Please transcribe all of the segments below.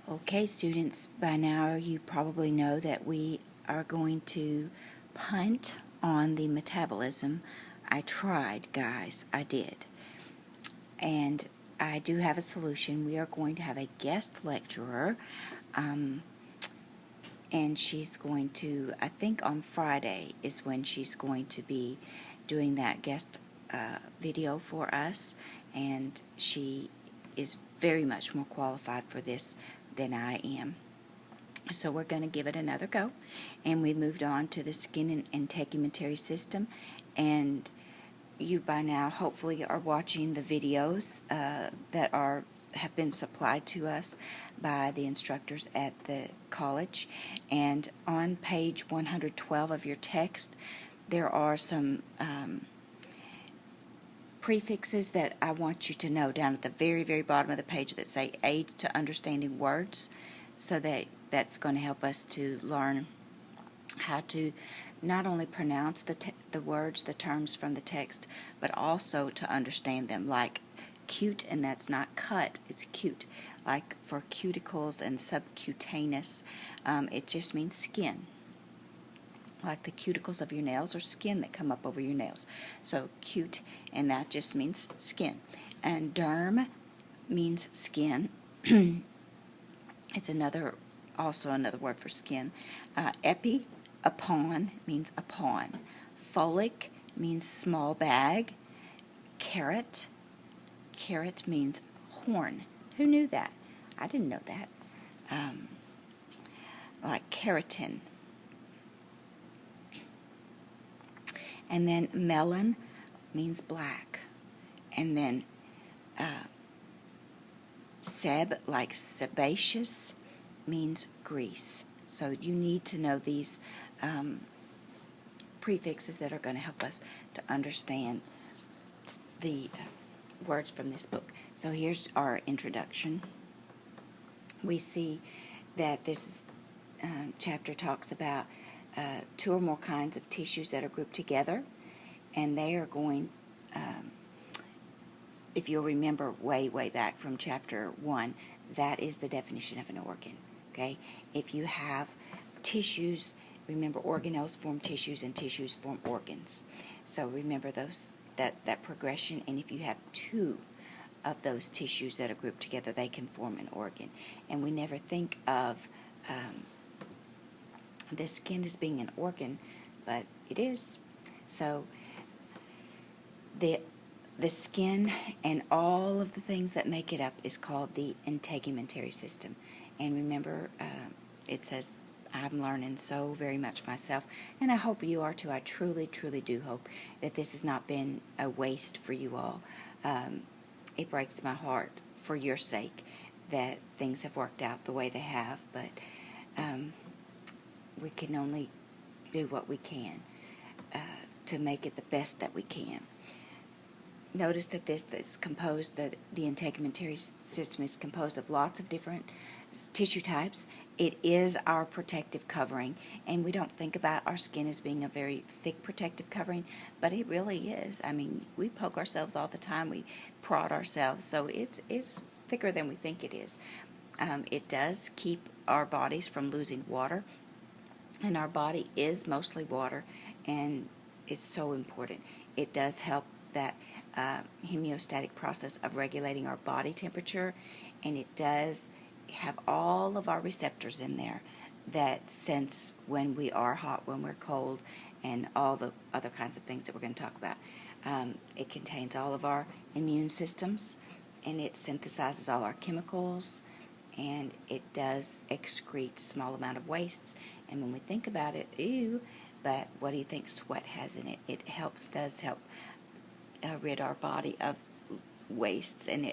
Okay, students, by now you probably know that we are going to punt on the metabolism. I tried, guys, I did. And I do have a solution. We are going to have a guest lecturer, and she's going to, I think on Friday is when she's going to be doing that guest video for us, and she is very much more qualified for this than I am. So we're going to give it another go, and we moved on to the skin and integumentary system, and you by now hopefully are watching the videos that have been supplied to us by the instructors at the college. And on page 112 of your text, there are some prefixes that I want you to know down at the very, very bottom of the page that say aid to understanding words, so that's going to help us to learn how to not only pronounce the words, the terms from the text, but also to understand them, like cute, and that's not cut, it's cute. Like for cuticles and subcutaneous, it just means skin. Like the cuticles of your nails or skin that come up over your nails. So cute, and that just means skin. And derm means skin. It's also another word for skin. Epi, upon, means upon. Folic means small bag. Carrot means horn. Who knew that? I didn't know that. Like keratin. And then melon means black. And then seb, like sebaceous, means grease. So you need to know these prefixes that are going to help us to understand the words from this book. So here's our introduction. We see that this chapter talks about two or more kinds of tissues that are grouped together, and they are going, if you'll remember way back from chapter 1, that is the definition of an organ. Okay, if you have tissues, remember organelles form tissues and tissues form organs. So remember that progression, and if you have two of those tissues that are grouped together, they can form an organ. And we never think of the skin as being an organ, but it is. So the skin and all of the things that make it up is called the integumentary system. And remember, it says, I'm learning so very much myself, and I hope you are too. I truly do hope that this has not been a waste for you all. It breaks my heart for your sake that things have worked out the way they have, but we can only do what we can to make it the best that we can. Notice that that the integumentary system is composed of lots of different tissue types. It is our protective covering, and we don't think about our skin as being a very thick protective covering, but it really is. I mean, we poke ourselves all the time, we prod ourselves, so it's thicker than we think it is. It does keep our bodies from losing water, and our body is mostly water, and it's so important. It does help that homeostatic process of regulating our body temperature, and it does have all of our receptors in there that sense when we are hot, when we're cold, and all the other kinds of things that we're going to talk about. It contains all of our immune systems, and it synthesizes all our chemicals, and it does excrete a small amount of wastes. And when we think about it, ew, but what do you think sweat has in it? It does help rid our body of wastes, and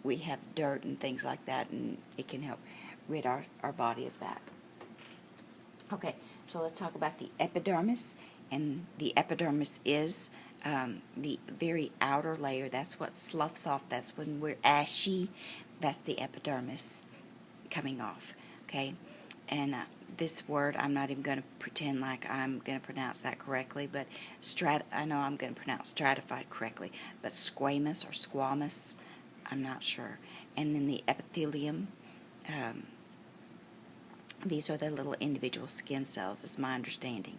we have dirt and things like that, and it can help rid our body of that. Okay, so let's talk about the epidermis. And the epidermis is the very outer layer. That's what sloughs off. That's when we're ashy. That's the epidermis coming off. Okay, and this word, I'm not even going to pretend like I'm going to pronounce that correctly, but I know I'm going to pronounce stratified correctly, but squamous or squamous, I'm not sure. And then the epithelium, These are the little individual skin cells, is my understanding.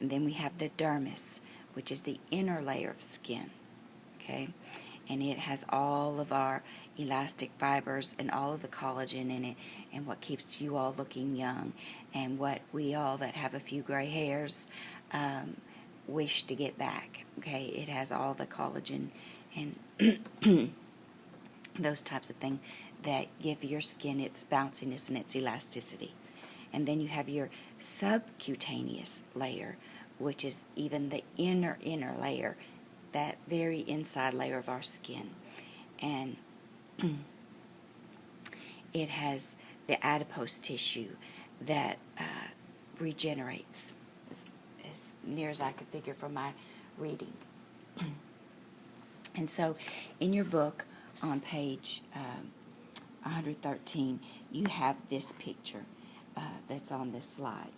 And then we have the dermis, which is the inner layer of skin, okay? And it has all of our elastic fibers and all of the collagen in it, and what keeps you all looking young, and what we all that have a few gray hairs wish to get back, okay? It has all the collagen and those types of things that give your skin its bounciness and its elasticity. And then you have your subcutaneous layer, which is even the inner layer, that very inside layer of our skin. And it has the adipose tissue that regenerates, as near as I could figure from my reading. And so in your book on page 113, you have this picture that's on this slide.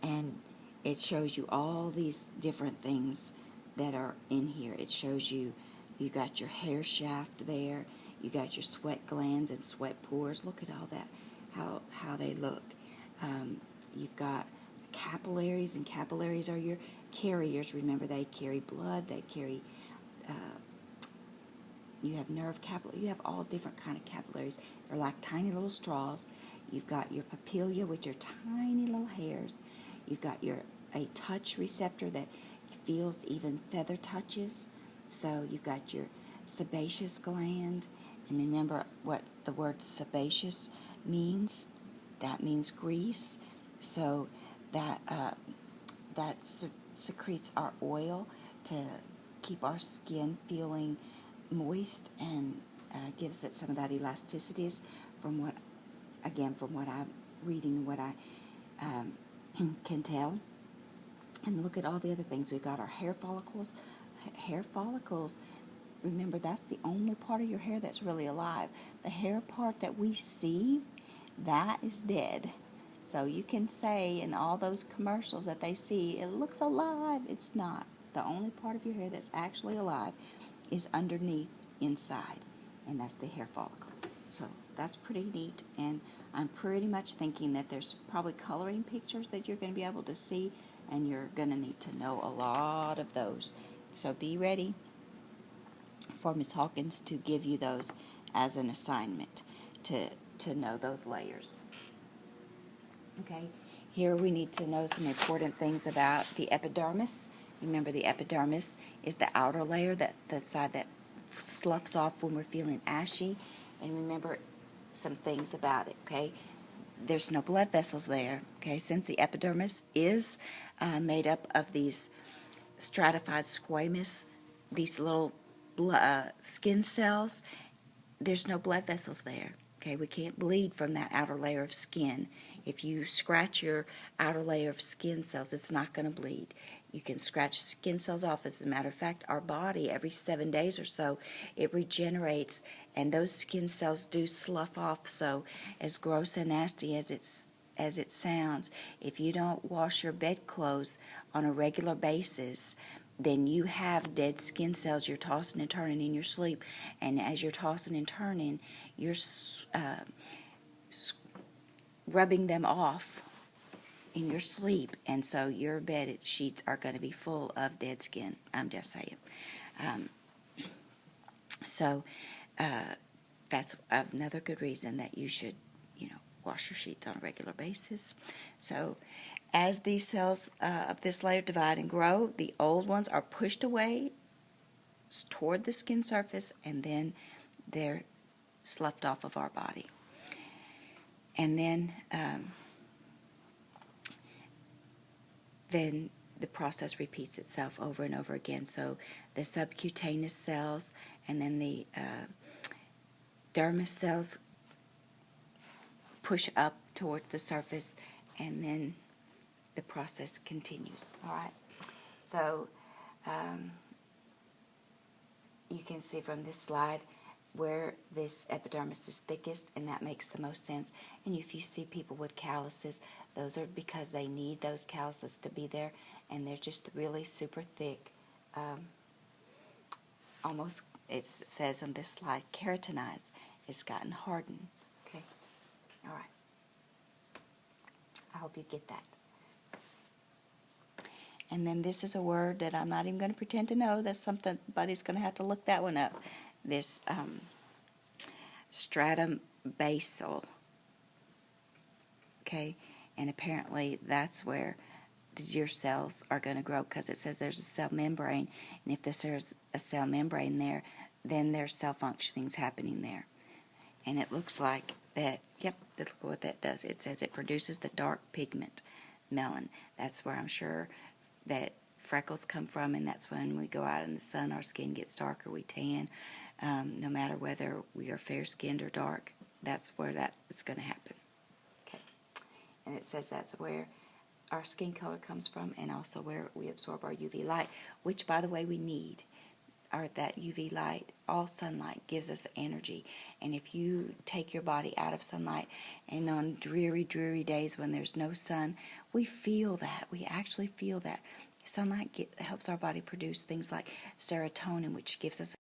And it shows you all these different things that are in here. It shows you got your hair shaft there, you got your sweat glands and sweat pores. Look at all that, how they look. You've got capillaries, and capillaries are your carriers. Remember, they carry blood, they carry, you have nerve capillaries, you have all different kind of capillaries. They're like tiny little straws. You've got your papilla, which are tiny little hairs. You've got a touch receptor that feels even feather touches. So you've got your sebaceous gland. And remember what the word sebaceous means. That means grease. So that secretes our oil to keep our skin feeling moist, and gives it some of that elasticities from what I'm reading and what I can tell. And look at all the other things. We've got our hair follicles. Hair follicles, remember, that's the only part of your hair that's really alive. The hair part that we see, that is dead. So you can say in all those commercials that they see, it looks alive. It's not. The only part of your hair that's actually alive is underneath, inside, and that's the hair follicle. So that's pretty neat, and I'm pretty much thinking that there's probably coloring pictures that you're going to be able to see, and you're going to need to know a lot of those. So be ready for Ms. Hawkins to give you those as an assignment to know those layers. Okay, here we need to know some important things about the epidermis. Remember, the epidermis is the outer layer, the side that sloughs off when we're feeling ashy. And remember some things about it, okay? There's no blood vessels there, okay? Since the epidermis is made up of these stratified squamous, these little skin cells, there's no blood vessels there, okay? We can't bleed from that outer layer of skin. If you scratch your outer layer of skin cells, it's not going to bleed. You can scratch skin cells off. As a matter of fact, our body, every 7 days or so, it regenerates, and those skin cells do slough off. So as gross and nasty as it sounds, if you don't wash your bedclothes on a regular basis, then you have dead skin cells you're tossing and turning in your sleep. And as you're tossing and turning, you're rubbing them off in your sleep, and so your bed sheets are going to be full of dead skin. I'm just saying. So that's another good reason that you should, wash your sheets on a regular basis. So as these cells of this layer divide and grow, the old ones are pushed away toward the skin surface, and then they're sloughed off of our body. And then the process repeats itself over and over again. So the subcutaneous cells and then the dermis cells push up toward the surface, and then the process continues. All right. So you can see from this slide where this epidermis is thickest, and that makes the most sense. And if you see people with calluses, those are because they need those calluses to be there, and they're just really super thick. Almost, it says on this slide, keratinized. It's gotten hardened. Okay. All right. I hope you get that. And then this is a word that I'm not even going to pretend to know. That's something, somebody's going to have to look that one up. This stratum basal. Okay, and apparently that's where your cells are going to grow, because it says there's a cell membrane, and if there's a cell membrane there, then there's cell functionings happening there. And it looks like that, yep, look what that does. It says it produces the dark pigment melanin. That's where I'm sure that freckles come from, and that's when we go out in the sun, our skin gets darker, we tan. No matter whether we are fair-skinned or dark, that's where that is going to happen. Okay, and it says that's where our skin color comes from, and also where we absorb our UV light, which, by the way, we need. That UV light, all sunlight gives us energy, and if you take your body out of sunlight, and on dreary days when there's no sun, we feel that. We actually feel that. Sunlight helps our body produce things like serotonin, which gives us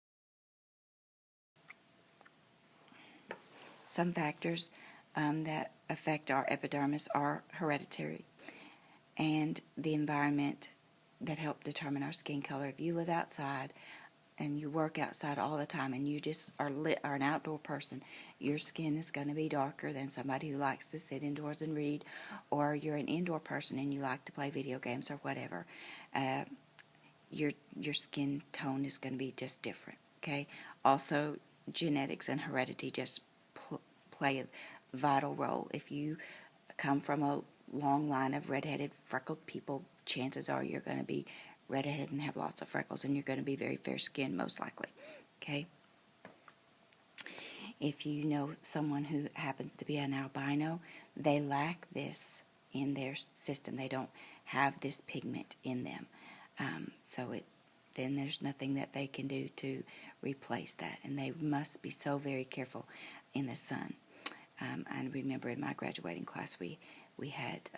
some factors that affect our epidermis are hereditary, and the environment that help determine our skin color. If you live outside and you work outside all the time, and you just are an outdoor person, your skin is going to be darker than somebody who likes to sit indoors and read, or you're an indoor person and you like to play video games or whatever. Your skin tone is going to be just different. Okay. Also, genetics and heredity just play a vital role. If you come from a long line of redheaded, freckled people, chances are you're going to be redheaded and have lots of freckles, and you're going to be very fair-skinned, most likely. Okay? If you know someone who happens to be an albino, they lack this in their system. They don't have this pigment in them. Then there's nothing that they can do to replace that, and they must be so very careful in the sun. I remember in my graduating class, we had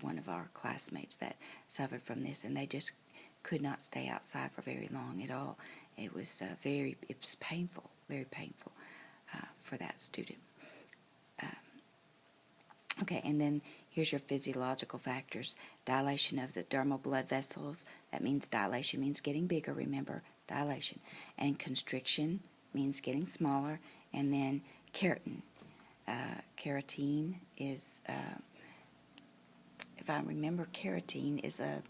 one of our classmates that suffered from this, and they just could not stay outside for very long at all. It was painful, very painful for that student. Okay, and then here's your physiological factors. Dilation of the dermal blood vessels. That means dilation means getting bigger, remember, dilation. And constriction means getting smaller. And then keratin. Keratin is, if I remember, keratin is a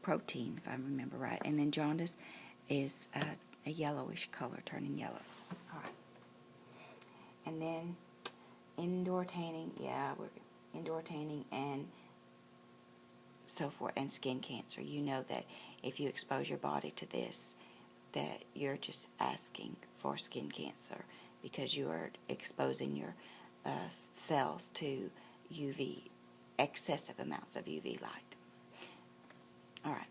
protein, if I remember right. And then jaundice is a yellowish color, turning yellow. All right. And then indoor tanning, indoor tanning and so forth, and skin cancer. You know that if you expose your body to this, that you're just asking for skin cancer, because you are exposing your cells to UV, excessive amounts of UV light. All right.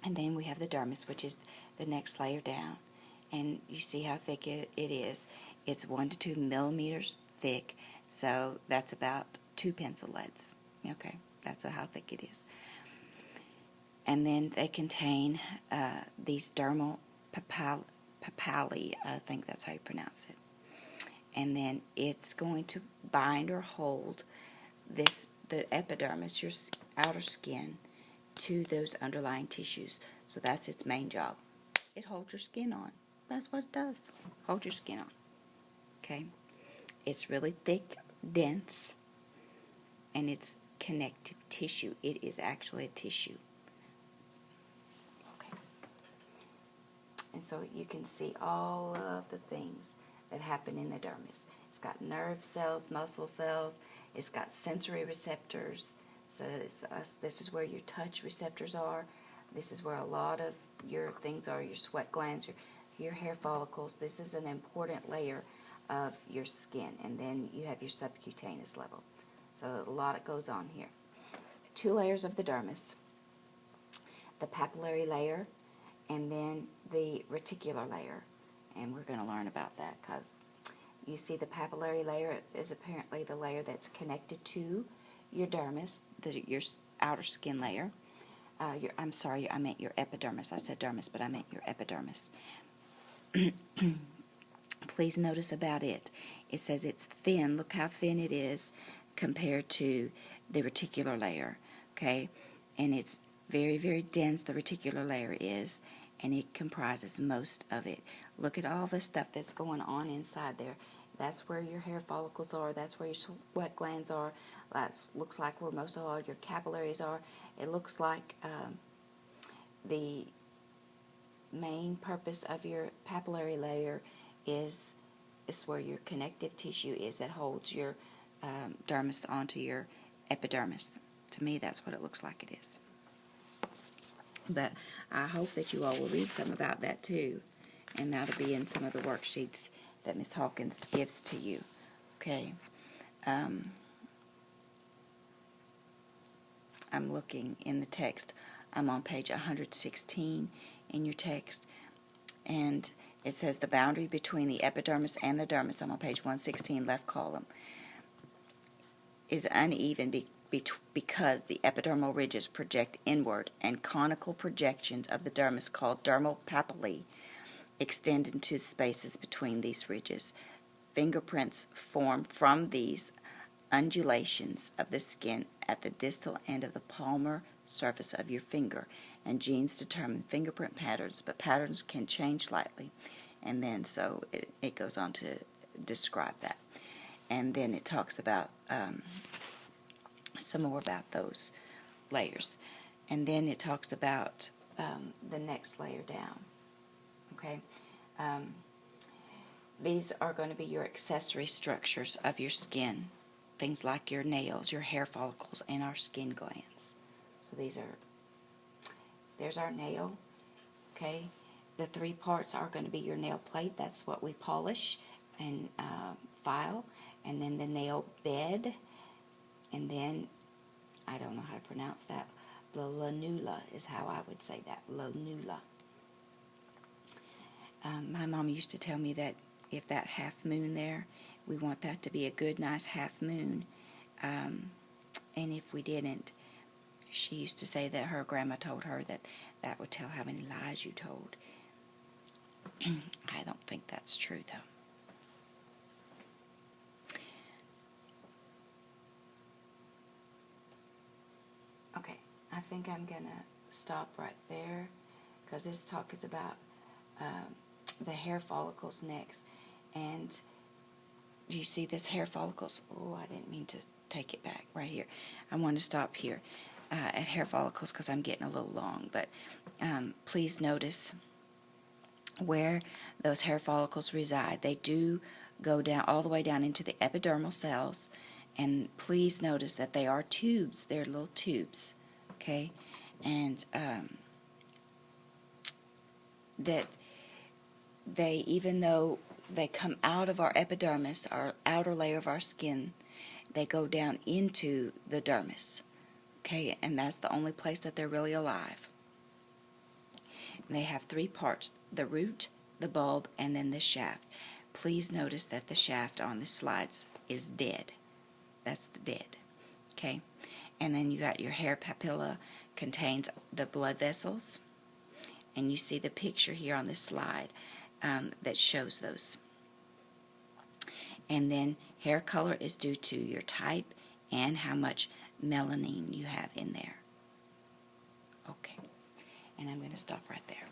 And then we have the dermis, which is the next layer down. And you see how thick it is. It's 1 to 2 millimeters thick, so that's about 2 pencil leads. Okay, that's how thick it is. And then they contain these dermal papillae, I think that's how you pronounce it. And then it's going to bind or hold the epidermis, your outer skin, to those underlying tissues. So that's its main job. It holds your skin on. That's what it does. Hold your skin on. Okay? It's really thick, dense, and it's connective tissue. It is actually a tissue. Okay. And so you can see all of the things that happen in the dermis. It's got nerve cells, muscle cells. It's got sensory receptors. So this is where your touch receptors are. This is where a lot of your things are, your sweat glands, your hair follicles. This is an important layer of your skin. And then you have your subcutaneous level. So a lot goes on here. 2 layers of the dermis. The papillary layer, and then the reticular layer. And we're going to learn about that, because you see the papillary layer is apparently the layer that's connected to your dermis, your outer skin layer. I'm sorry, I meant your epidermis. I said dermis, but I meant your epidermis. please notice about it. It says it's thin. Look how thin it is compared to the reticular layer, okay? And it's very, very dense, the reticular layer is, and it comprises most of it. Look at all the stuff that's going on inside there. That's where your hair follicles are. That's where your sweat glands are. That looks like where most of all your capillaries are. It looks like the main purpose of your papillary layer is where your connective tissue is that holds your dermis onto your epidermis. To me, that's what it looks like it is. But I hope that you all will read some about that too, and that'll be in some of the worksheets that Miss Hawkins gives to you. Okay. I'm looking in the text. I'm on page 116 in your text, and it says the boundary between the epidermis and the dermis, I'm on page 116, left column, is uneven because the epidermal ridges project inward, and conical projections of the dermis, called dermal papillae, extend into spaces between these ridges. Fingerprints form from these undulations of the skin at the distal end of the palmar surface of your finger, and genes determine fingerprint patterns, but patterns can change slightly. And then so it goes on to describe that. And then it talks about some more about those layers. And then it talks about the next layer down. Okay? These are going to be your accessory structures of your skin. Things like your nails, your hair follicles, and our skin glands. So there's our nail. Okay? The three parts are going to be your nail plate. That's what we polish and file. And then the nail bed. And then, I don't know how to pronounce that. The lanula is how I would say that. Lanula. My mom used to tell me that if that half moon there, we want that to be a good, nice half moon. And if we didn't, she used to say that her grandma told her that that would tell how many lies you told. I don't think that's true, though. Okay, I think I'm going to stop right there, because this talk is about the hair follicles next. And do you see this hair follicles? Oh, I didn't mean to take it back right here. I want to stop here at hair follicles because I'm getting a little long. But please notice where those hair follicles reside. They do go down all the way down into the epidermal cells. And please notice that they are tubes. They're little tubes. Okay? And that they, even though they come out of our epidermis, our outer layer of our skin, they go down into the dermis. Okay? And that's the only place that they're really alive. And they have three parts: the root, the bulb, and then the shaft. Please notice that the shaft on the slides is dead. That's the dead. Okay? And then you got your hair papilla, contains the blood vessels. And you see the picture here on this slide that shows those. And then hair color is due to your type and how much melanin you have in there. Okay. And I'm going to stop right there.